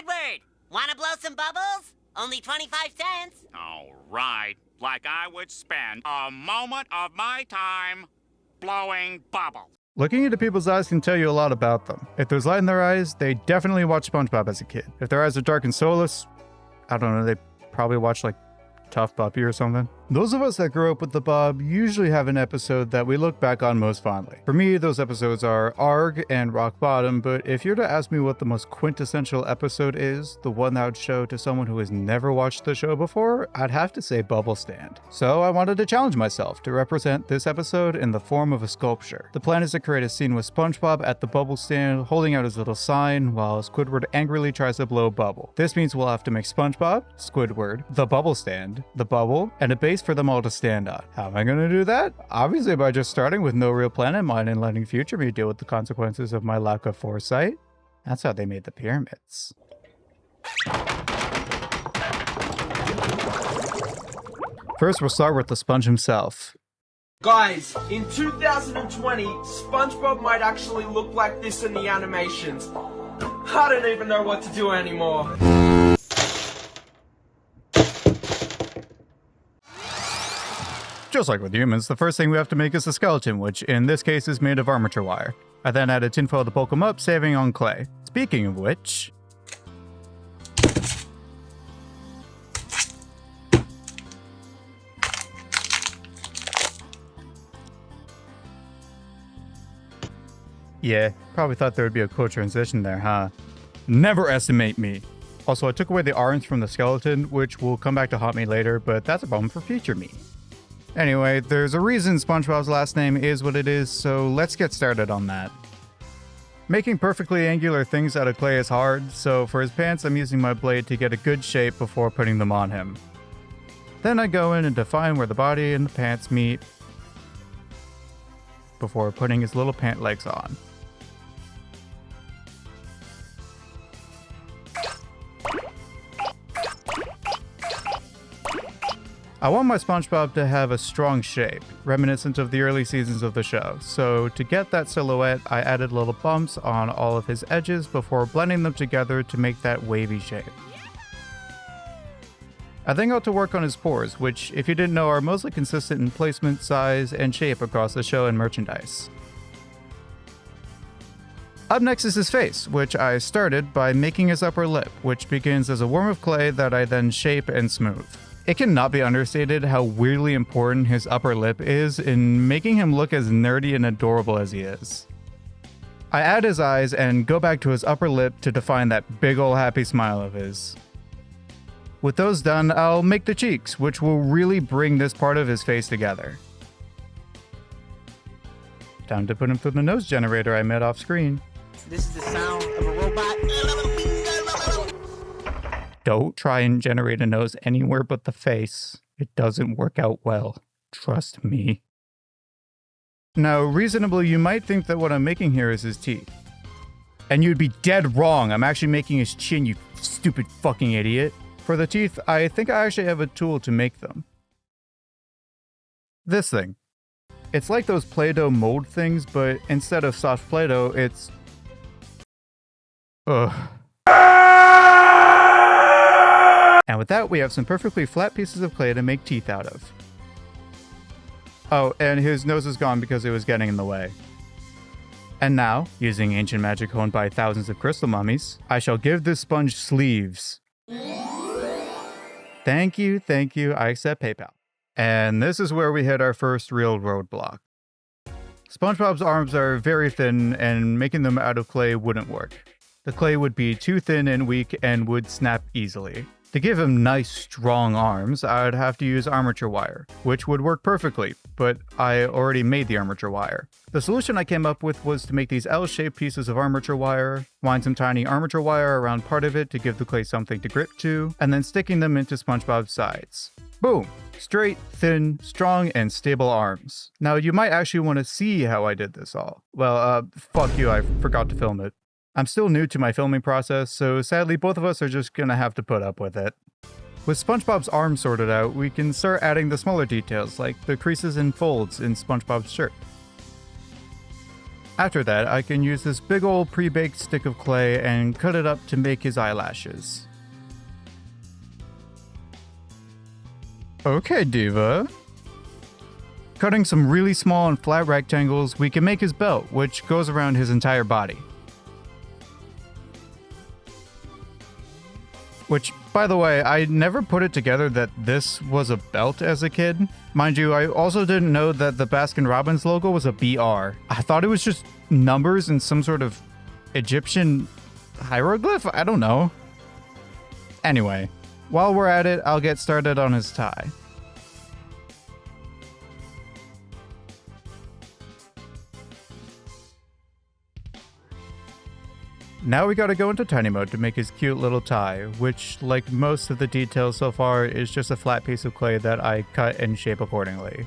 Squidward! Wanna blow some bubbles? Only 25 cents. All right. Like I would spend a moment of my time blowing bubbles. Looking into people's eyes can tell you a lot about them. If there's light in their eyes, they definitely watched SpongeBob as a kid. If their eyes are dark and soulless, I don't know, they probably watched like Tough Puppy or something. Those of us that grew up with the Bob usually have an episode that we look back on most fondly. For me, those episodes are Arg and Rock Bottom, but if you're to ask me what the most quintessential episode is, the one that would show to someone who has never watched the show before, I'd have to say Bubblestand. So I wanted to challenge myself to represent this episode in the form of a sculpture. The plan is to create a scene with SpongeBob at the Bubblestand holding out his little sign while Squidward angrily tries to blow a bubble. This means we'll have to make SpongeBob, Squidward, the Bubblestand, the bubble, and a base for them all to stand on. How am I going to do that? Obviously by just starting with no real plan in mind and letting future me deal with the consequences of my lack of foresight. That's how they made the pyramids. First, we'll start with the sponge himself. Guys, in 2020, SpongeBob might actually look like this in the animations. I don't even know what to do anymore. Just like with humans, the first thing we have to make is a skeleton, which in this case is made of armature wire. I then added tinfoil to bulk him up, saving on clay. Speaking of which... Yeah, probably thought there would be a cool transition there, huh? Never estimate me! Also, I took away the arms from the skeleton, which will come back to haunt me later, but that's a problem for future me. Anyway, there's a reason SpongeBob's last name is what it is, so let's get started on that. Making perfectly angular things out of clay is hard, so for his pants I'm using my blade to get a good shape before putting them on him. Then I go in and define where the body and the pants meet before putting his little pant legs on. I want my SpongeBob to have a strong shape, reminiscent of the early seasons of the show, so to get that silhouette, I added little bumps on all of his edges before blending them together to make that wavy shape. I then got to work on his pores, which, if you didn't know, are mostly consistent in placement, size, and shape across the show and merchandise. Up next is his face, which I started by making his upper lip, which begins as a worm of clay that I then shape and smooth. It cannot be understated how weirdly important his upper lip is in making him look as nerdy and adorable as he is. I add his eyes and go back to his upper lip to define that big ol' happy smile of his. With those done, I'll make the cheeks, which will really bring this part of his face together. Time to put him through the nose generator I made off screen. This is the sound of a robot. Don't try and generate a nose anywhere but the face. It doesn't work out well. Trust me. Now, reasonably, you might think that what I'm making here is his teeth. And you'd be dead wrong. I'm actually making his chin, you stupid fucking idiot. For the teeth, I think I actually have a tool to make them. This thing. It's like those Play-Doh mold things, but instead of soft Play-Doh, it's... Ugh. And with that, we have some perfectly flat pieces of clay to make teeth out of. Oh, and his nose is gone because it was getting in the way. And now, using ancient magic honed by thousands of crystal mummies, I shall give this sponge sleeves. Thank you, I accept PayPal. And this is where we hit our first real roadblock. SpongeBob's arms are very thin, and making them out of clay wouldn't work. The clay would be too thin and weak and would snap easily. To give him nice, strong arms, I'd have to use armature wire, which would work perfectly, but I already made the armature wire. The solution I came up with was to make these L-shaped pieces of armature wire, wind some tiny armature wire around part of it to give the clay something to grip to, and then sticking them into SpongeBob's sides. Boom! Straight, thin, strong, and stable arms. Now, you might actually want to see how I did this all. Well, fuck you, I forgot to film it. I'm still new to my filming process, so sadly both of us are just gonna have to put up with it. With SpongeBob's arms sorted out, we can start adding the smaller details, like the creases and folds in SpongeBob's shirt. After that, I can use this big old pre-baked stick of clay and cut it up to make his eyelashes. Okay, Diva. Cutting some really small and flat rectangles, we can make his belt, which goes around his entire body. Which, by the way, I never put it together that this was a belt as a kid. Mind you, I also didn't know that the Baskin-Robbins logo was a BR. I thought it was just numbers and some sort of Egyptian hieroglyph? I don't know. Anyway, while we're at it, I'll get started on his tie. Now we gotta go into tiny mode to make his cute little tie, which, like most of the details so far, is just a flat piece of clay that I cut and shape accordingly.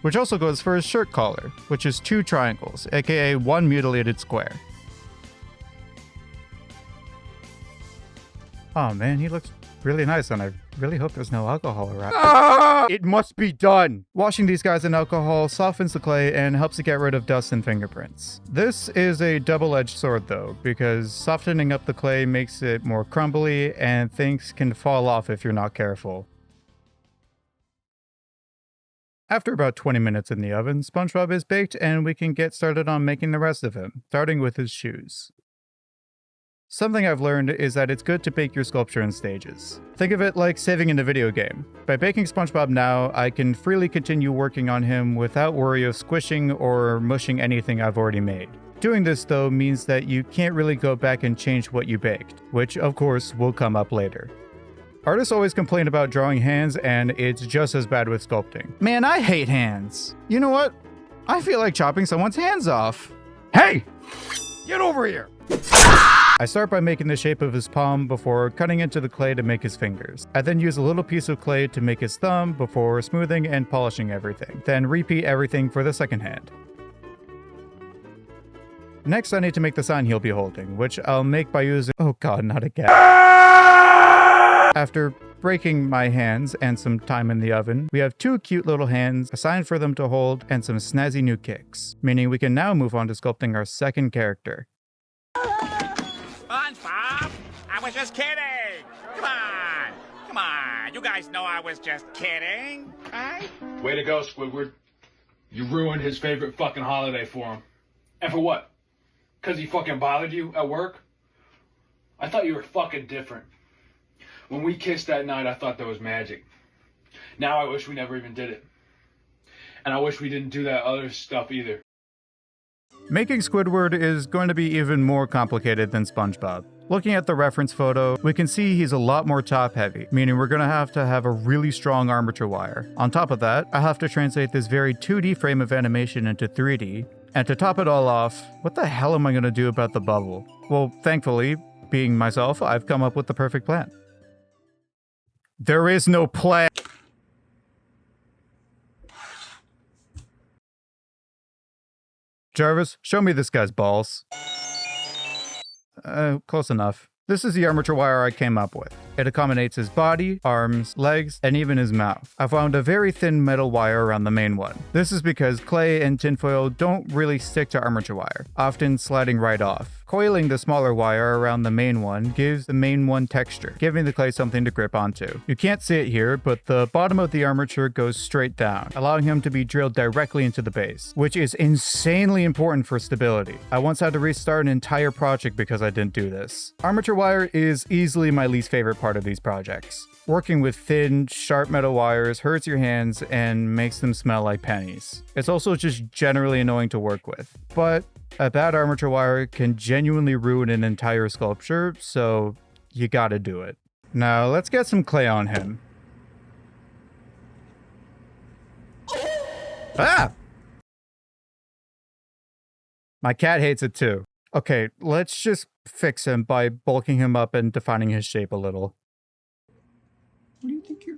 Which also goes for his shirt collar, which is 2 triangles, aka 1 mutilated square. Oh man, he looks really nice, and I really hope there's no alcohol around. It must be done! Washing these guys in alcohol softens the clay and helps to get rid of dust and fingerprints. This is a double-edged sword though, because softening up the clay makes it more crumbly and things can fall off if you're not careful. After about 20 minutes in the oven, SpongeBob is baked and we can get started on making the rest of him, starting with his shoes. Something I've learned is that it's good to bake your sculpture in stages. Think of it like saving in a video game. By baking SpongeBob now, I can freely continue working on him without worry of squishing or mushing anything I've already made. Doing this though means that you can't really go back and change what you baked, which of course will come up later. Artists always complain about drawing hands, and it's just as bad with sculpting. Man, I hate hands. You know what? I feel like chopping someone's hands off. Hey! Get over here! I start by making the shape of his palm before cutting into the clay to make his fingers. I then use a little piece of clay to make his thumb before smoothing and polishing everything. Then repeat everything for the second hand. Next, I need to make the sign he'll be holding, which I'll make by using— oh god, not again. After breaking my hands and some time in the oven, we have 2 cute little hands, a sign for them to hold, and some snazzy new kicks, meaning we can now move on to sculpting our second character. SpongeBob, I was just kidding. Come on. Come on. You guys know I was just kidding, right? Way to go, Squidward. You ruined his favorite fucking holiday for him. And for what? Because he fucking bothered you at work? I thought you were fucking different. When we kissed that night, I thought there was magic. Now I wish we never even did it. And I wish we didn't do that other stuff either. Making Squidward is going to be even more complicated than SpongeBob. Looking at the reference photo, we can see he's a lot more top-heavy, meaning we're going to have a really strong armature wire. On top of that, I have to translate this very 2D frame of animation into 3D. And to top it all off, what the hell am I going to do about the bubble? Well, thankfully, being myself, I've come up with the perfect plan. There is no plan. Jarvis, show me this guy's balls. Close enough. This is the armature wire I came up with. It accommodates his body, arms, legs, and even his mouth. I found a very thin metal wire around the main one. This is because clay and tinfoil don't really stick to armature wire, often sliding right off. Coiling the smaller wire around the main one gives the main one texture, giving the clay something to grip onto. You can't see it here, but the bottom of the armature goes straight down, allowing him to be drilled directly into the base, which is insanely important for stability. I once had to restart an entire project because I didn't do this. Armature wire is easily my least favorite part of these projects. Working with thin, sharp metal wires hurts your hands and makes them smell like pennies. It's also just generally annoying to work with. But a bad armature wire can genuinely ruin an entire sculpture, so you gotta do it. Now let's get some clay on him. Ah! My cat hates it too. Okay, let's just fix him by bulking him up and defining his shape a little. What do you think you're...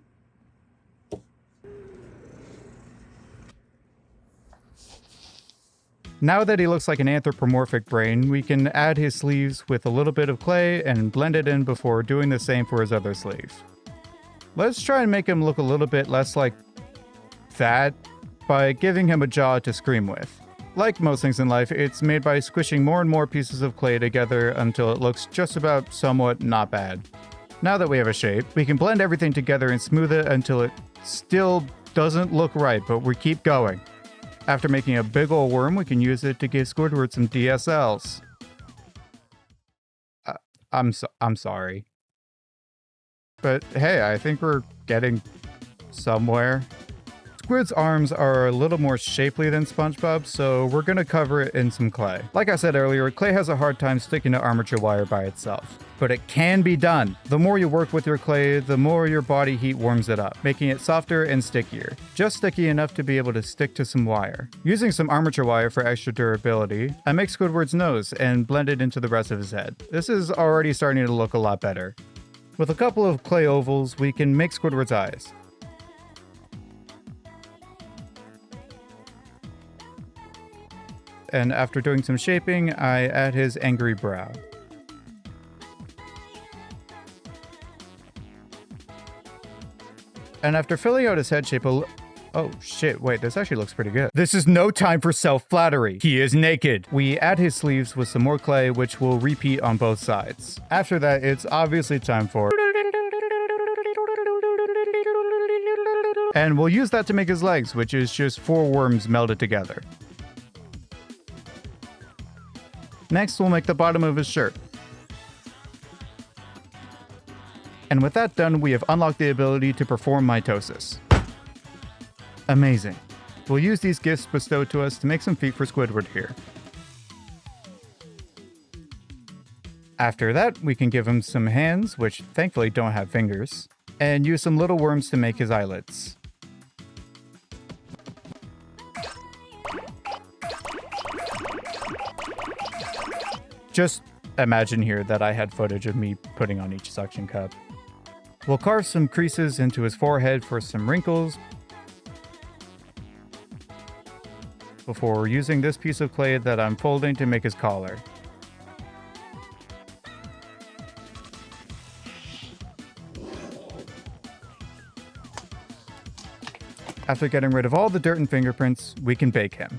Now that he looks like an anthropomorphic brain, we can add his sleeves with a little bit of clay and blend it in before doing the same for his other sleeve. Let's try and make him look a little bit less like that by giving him a jaw to scream with. Like most things in life, it's made by squishing more and more pieces of clay together until it looks just about somewhat not bad. Now that we have a shape, we can blend everything together and smooth it until it still doesn't look right, but we keep going. After making a big ol' worm, we can use it to give Squidward some DSLs. I'm sorry. But hey, I think we're getting somewhere. Squid's arms are a little more shapely than SpongeBob, so we're gonna cover it in some clay. Like I said earlier, clay has a hard time sticking to armature wire by itself, but it can be done. The more you work with your clay, the more your body heat warms it up, making it softer and stickier. Just sticky enough to be able to stick to some wire. Using some armature wire for extra durability, I make Squidward's nose and blend it into the rest of his head. This is already starting to look a lot better. With a couple of clay ovals, we can make Squidward's eyes. And after doing some shaping, I add his angry brow. And after filling out his head shape oh shit, wait, this actually looks pretty good. This is no time for self-flattery. He is naked. We add his sleeves with some more clay, which will repeat on both sides. After that, it's obviously time for... And we'll use that to make his legs, which is just 4 worms melded together. Next, we'll make the bottom of his shirt. And with that done, we have unlocked the ability to perform mitosis. Amazing. We'll use these gifts bestowed to us to make some feet for Squidward here. After that, we can give him some hands, which thankfully don't have fingers, and use some little worms to make his eyelids. Just imagine here that I had footage of me putting on each suction cup. We'll carve some creases into his forehead for some wrinkles before using this piece of clay that I'm folding to make his collar. After getting rid of all the dirt and fingerprints, we can bake him.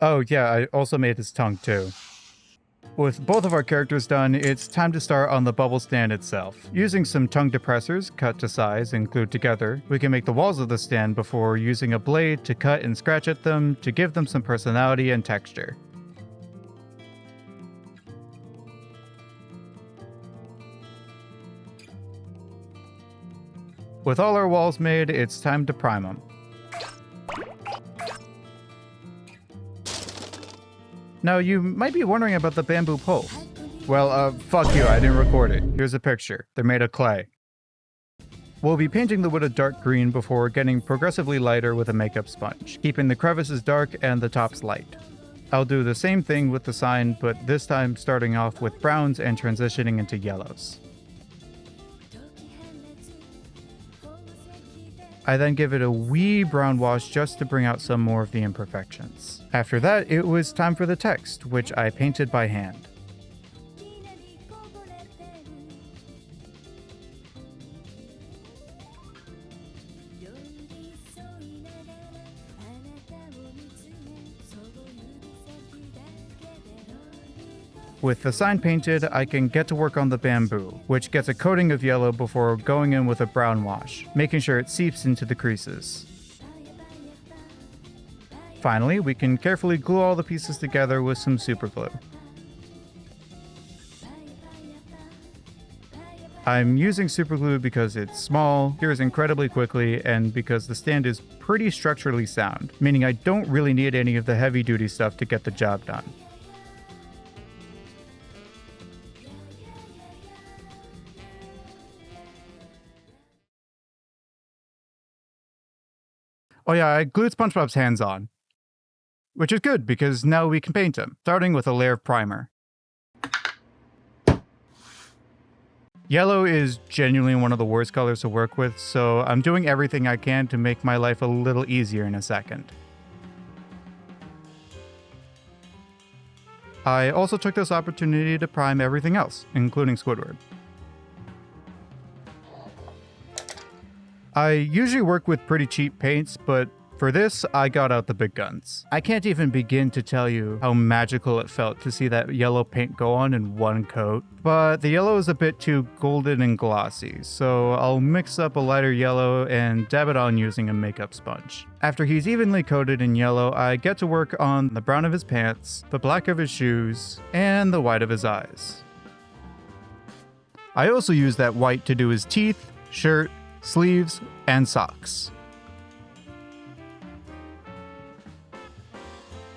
Oh yeah, I also made his tongue too. With both of our characters done, it's time to start on the Bubblestand itself. Using some tongue depressors cut to size and glued together, we can make the walls of the stand before using a blade to cut and scratch at them to give them some personality and texture. With all our walls made, it's time to prime them. Now, you might be wondering about the bamboo poles. Well, fuck you, I didn't record it. Here's a picture. They're made of clay. We'll be painting the wood a dark green before getting progressively lighter with a makeup sponge, keeping the crevices dark and the tops light. I'll do the same thing with the sign, but this time starting off with browns and transitioning into yellows. I then give it a wee brown wash just to bring out some more of the imperfections. After that, it was time for the text, which I painted by hand. With the sign painted, I can get to work on the bamboo, which gets a coating of yellow before going in with a brown wash, making sure it seeps into the creases. Finally, we can carefully glue all the pieces together with some super glue. I'm using super glue because it's small, cures incredibly quickly, and because the stand is pretty structurally sound, meaning I don't really need any of the heavy-duty stuff to get the job done. Oh yeah, I glued SpongeBob's hands on. Which is good, because now we can paint him, starting with a layer of primer. Yellow is genuinely one of the worst colors to work with, so I'm doing everything I can to make my life a little easier in a second. I also took this opportunity to prime everything else, including Squidward. I usually work with pretty cheap paints, but for this, I got out the big guns. I can't even begin to tell you how magical it felt to see that yellow paint go on in one coat. But the yellow is a bit too golden and glossy, so I'll mix up a lighter yellow and dab it on using a makeup sponge. After he's evenly coated in yellow, I get to work on the brown of his pants, the black of his shoes, and the white of his eyes. I also use that white to do his teeth, shirt, sleeves, and socks.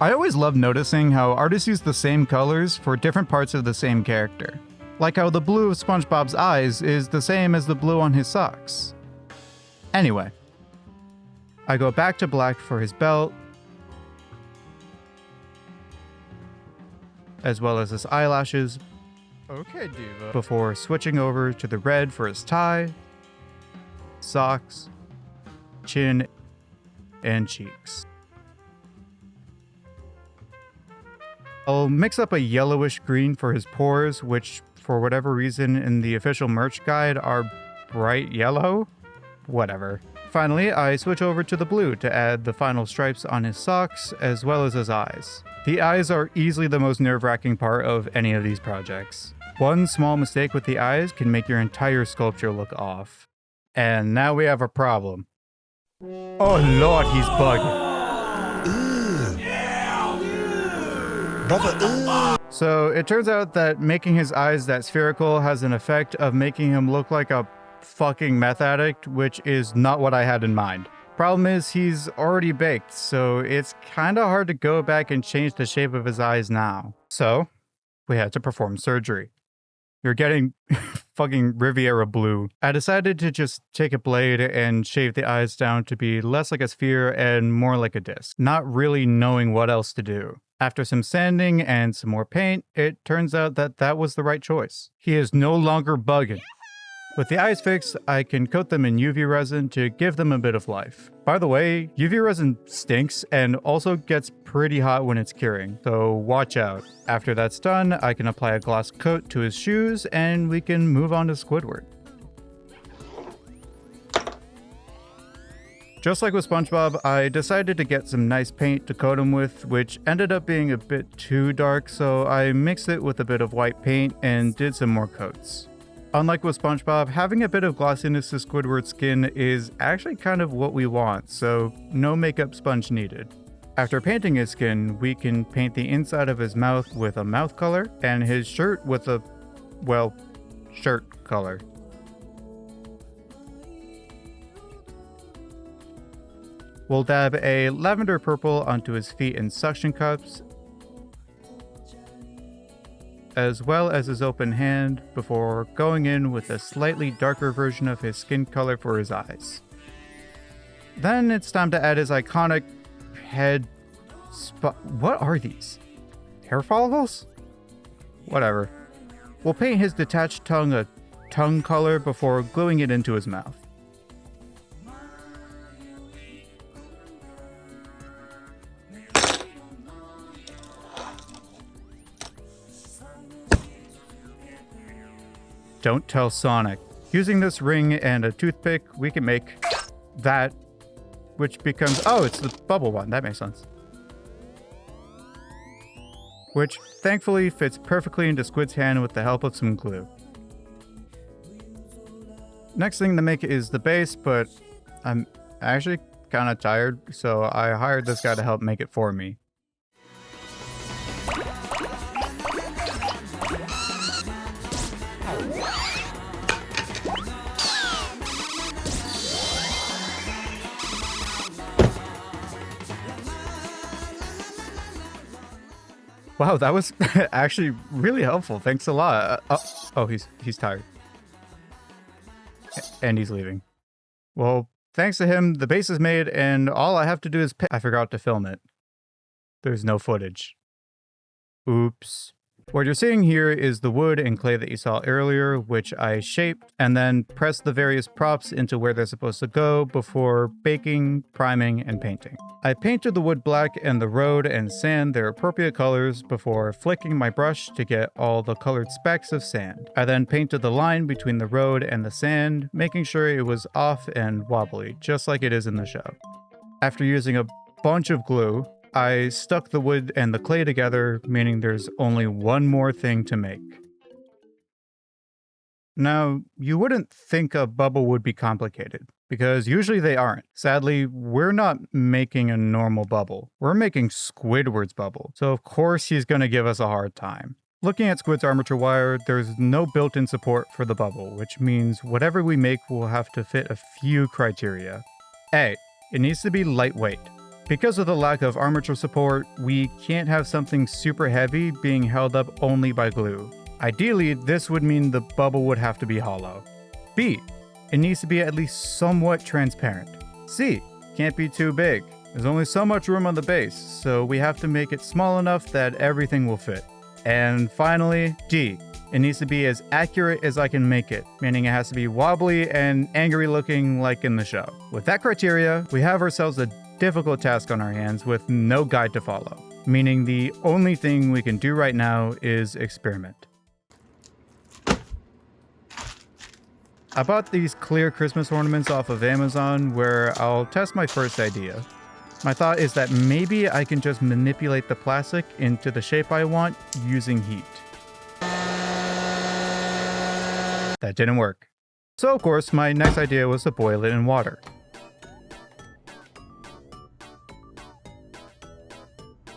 I always love noticing how artists use the same colors for different parts of the same character. Like how the blue of SpongeBob's eyes is the same as the blue on his socks. Anyway, I go back to black for his belt, as well as his eyelashes. Okay, Diva. Before switching over to the red for his tie, socks, chin, and cheeks. I'll mix up a yellowish green for his pores, which for whatever reason in the official merch guide are bright yellow. Whatever. Finally, I switch over to the blue to add the final stripes on his socks as well as his eyes. The eyes are easily the most nerve-wracking part of any of these projects. One small mistake with the eyes can make your entire sculpture look off. And now we have a problem. Oh lord, he's bugging. So it turns out that making his eyes that spherical has an effect of making him look like a fucking meth addict, which is not what I had in mind. Problem is he's already baked, so it's kinda hard to go back and change the shape of his eyes now. So we had to perform surgery. You're getting fucking Riviera blue. I decided to just take a blade and shave the eyes down to be less like a sphere and more like a disc, not really knowing what else to do. After some sanding and some more paint, it turns out that that was the right choice. He is no longer bugging. With the eyes fixed, I can coat them in UV resin to give them a bit of life. By the way, UV resin stinks and also gets pretty hot when it's curing, so watch out. After that's done, I can apply a gloss coat to his shoes and we can move on to Squidward. Just like with SpongeBob, I decided to get some nice paint to coat him with, which ended up being a bit too dark, so I mixed it with a bit of white paint and did some more coats. Unlike with SpongeBob, having a bit of glossiness to Squidward's skin is actually kind of what we want, so no makeup sponge needed. After painting his skin, we can paint the inside of his mouth with a mouth color and his shirt with a, well, shirt color. We'll dab a lavender purple onto his feet and suction cups, as well as his open hand, before going in with a slightly darker version of his skin color for his eyes. Then it's time to add his iconic head what are these? Hair follicles? Whatever. We'll paint his detached tongue a tongue color before gluing it into his mouth. Don't tell Sonic. Using this ring and a toothpick, we can make that, which becomes, oh, it's the bubble one. That makes sense. Which thankfully fits perfectly into Squid's hand with the help of some glue. Next thing to make is the base, but I'm actually kind of tired, so I hired this guy to help make it for me. Wow, that was actually really helpful. Thanks a lot. Oh, he's tired. And he's leaving. Well, thanks to him, the base is made, and all I have to do is I forgot to film it. There's no footage. Oops. What you're seeing here is the wood and clay that you saw earlier, which I shaped and then pressed the various props into where they're supposed to go before baking, priming, and painting. I painted the wood black and the road and sand their appropriate colors before flicking my brush to get all the colored specks of sand. I then painted the line between the road and the sand, making sure it was off and wobbly, just like it is in the show. After using a bunch of glue, I stuck the wood and the clay together, meaning there's only one more thing to make. Now, you wouldn't think a bubble would be complicated, because usually they aren't. Sadly, we're not making a normal bubble. We're making Squidward's bubble, so of course he's going to give us a hard time. Looking at Squid's armature wire, there's no built-in support for the bubble, which means whatever we make will have to fit a few criteria. A, it needs to be lightweight. Because of the lack of armature support, we can't have something super heavy being held up only by glue. Ideally, this would mean the bubble would have to be hollow. B, it needs to be at least somewhat transparent. C, can't be too big. There's only so much room on the base, so we have to make it small enough that everything will fit. And finally, D, it needs to be as accurate as I can make it, meaning it has to be wobbly and angry looking like in the show. With that criteria, we have ourselves a difficult task on our hands with no guide to follow, meaning the only thing we can do right now is experiment. I bought these clear Christmas ornaments off of Amazon where I'll test my first idea. My thought is that maybe I can just manipulate the plastic into the shape I want using heat. That didn't work. So of course, my next idea was to boil it in water.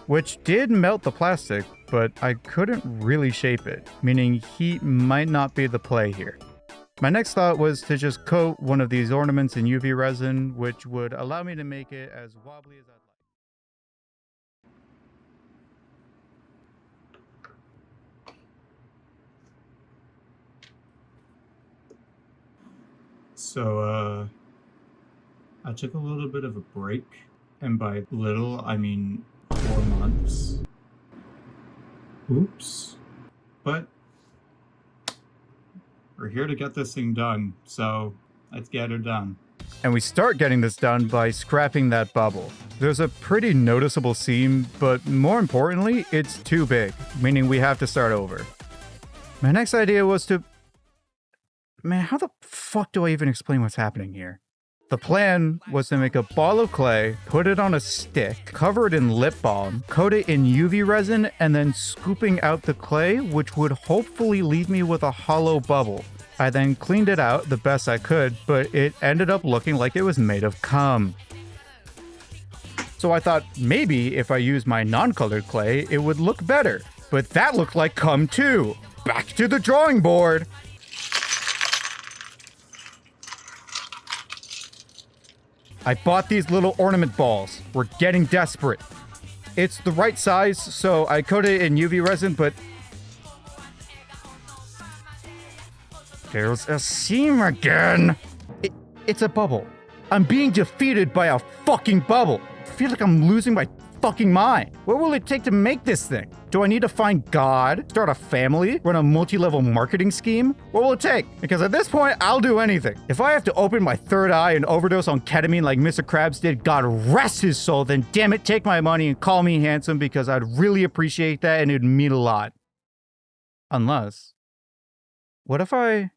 Which did melt the plastic, but I couldn't really shape it, meaning heat might not be the play here. My next thought was to just coat one of these ornaments in UV resin, which would allow me to make it as wobbly as I'd like. So, I took a little bit of a break, and by little, I mean 4 months. Oops. But we're here to get this thing done, so let's get her done. And we start getting this done by scrapping that bubble. There's a pretty noticeable seam, but more importantly, it's too big, meaning we have to start over. My next idea was to... Man, how the fuck do I even explain what's happening here? The plan was to make a ball of clay, put it on a stick, cover it in lip balm, coat it in UV resin, and then scooping out the clay, which would hopefully leave me with a hollow bubble. I then cleaned it out the best I could, but it ended up looking like it was made of cum. So I thought maybe if I used my non-colored clay, it would look better. But that looked like cum too. Back to the drawing board. I bought these little ornament balls. We're getting desperate. It's the right size, so I coated it in UV resin, but... There's a seam again! It's a bubble. I'm being defeated by a fucking bubble. I feel like I'm losing my fucking mind. What will it take to make this thing? Do I need to find God, start a family, run a multi-level marketing scheme? What will it take? Because at this point, I'll do anything. If I have to open my third eye and overdose on ketamine like Mr. Krabs did, God rest his soul, then damn it, take my money and call me handsome because I'd really appreciate that and it'd mean a lot. Unless... What if I...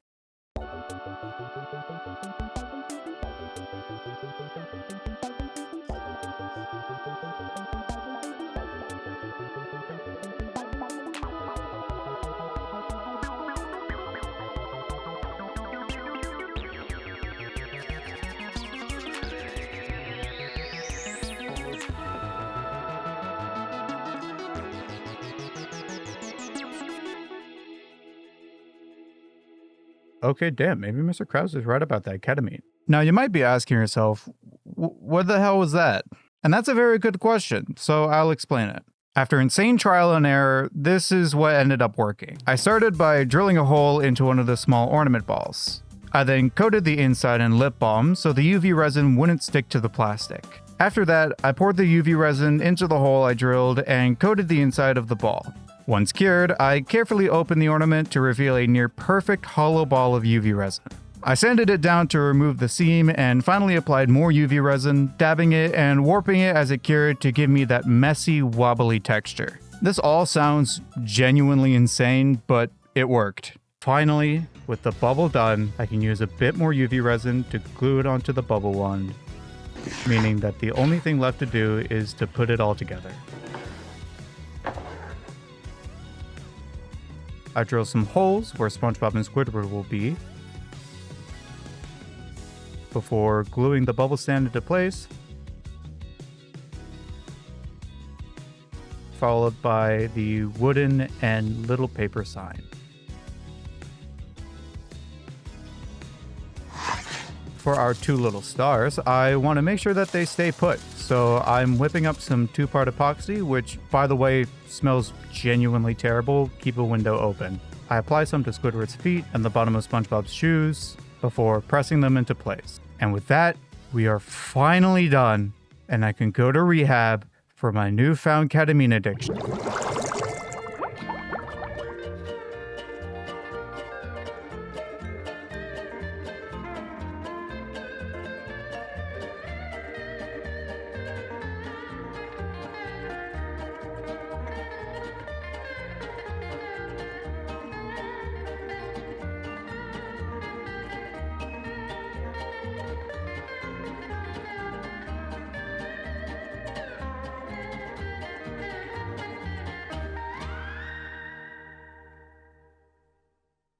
Okay, damn, maybe Mr. Krabs is right about that ketamine. Now, you might be asking yourself, what the hell was that? And that's a very good question, so I'll explain it. After insane trial and error, this is what ended up working. I started by drilling a hole into one of the small ornament balls. I then coated the inside in lip balm so the UV resin wouldn't stick to the plastic. After that, I poured the UV resin into the hole I drilled and coated the inside of the ball. Once cured, I carefully opened the ornament to reveal a near perfect hollow ball of UV resin. I sanded it down to remove the seam and finally applied more UV resin, dabbing it and warping it as it cured to give me that messy, wobbly texture. This all sounds genuinely insane, but it worked. Finally, with the bubble done, I can use a bit more UV resin to glue it onto the bubble wand, meaning that the only thing left to do is to put it all together. I drill some holes where SpongeBob and Squidward will be, before gluing the bubble stand into place, followed by the wooden and little paper sign. For our two little stars, I want to make sure that they stay put, so I'm whipping up some 2-part epoxy, which, by the way, smells genuinely terrible. Keep a window open. I apply some to Squidward's feet and the bottom of SpongeBob's shoes before pressing them into place. And with that, we are finally done, and I can go to rehab for my newfound ketamine addiction.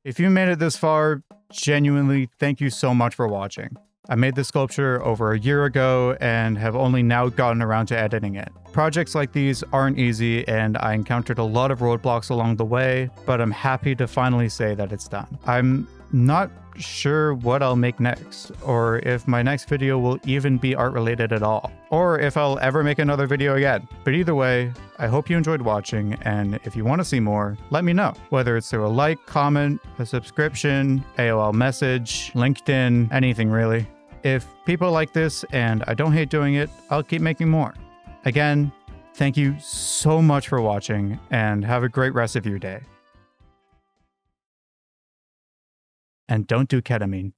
If you made it this far, genuinely, thank you so much for watching. I made this sculpture over a year ago and have only now gotten around to editing it. Projects like these aren't easy, and I encountered a lot of roadblocks along the way, but I'm happy to finally say that it's done. I'm not sure what I'll make next, or if my next video will even be art related at all, or if I'll ever make another video again. But either way, I hope you enjoyed watching, and if you want to see more, let me know. Whether it's through a like, comment, a subscription, AOL message, LinkedIn, anything really. If people like this and I don't hate doing it, I'll keep making more. Again, thank you so much for watching, and have a great rest of your day. And don't do ketamine.